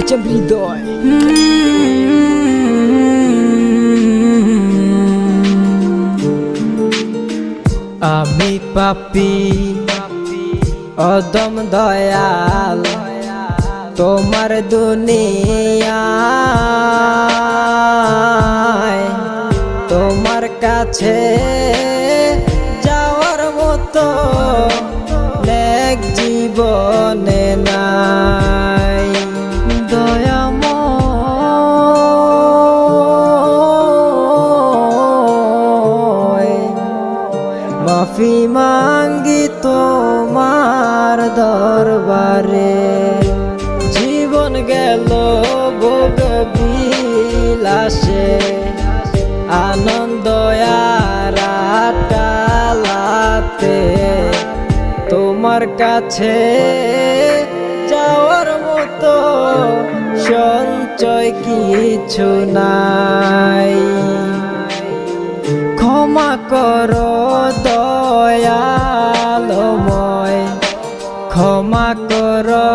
DJ হৃদয়। আমি পাপী অদম দয়াল তোমার দুনিয়ায়, তোমার কাছে যাওয়ার মতো নেক জীবনে নাই। দয়াময় মাফি মাঙ্গি তোমার দরবারে, জীবন গেল ভোগ বিলাসে, আনন্দ আটালাতে, তোমার কাছে যাওয়ার মতো সঞ্চয় কিছু নাই। ক্ষমা করো দয়ালময়, ক্ষমা করো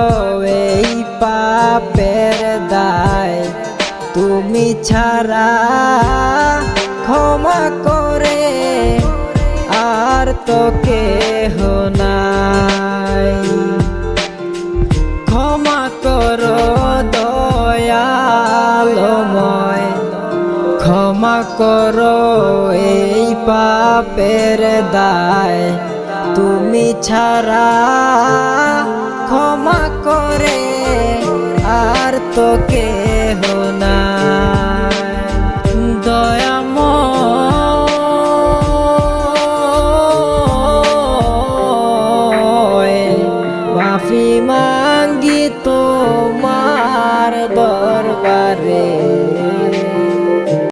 এই পাপের দায়, তুমি ছাড়া ক্ষমা করে আর তো কেহ নাই। ক্ষমা করো দয়ালময়, ক্ষমা করো এই পাপের দায়, তুমি ছাড়া ক্ষমা করে আর তো কেহ নাই। দয়াময় মাফি মাঙ্গি তোমার দরবারে।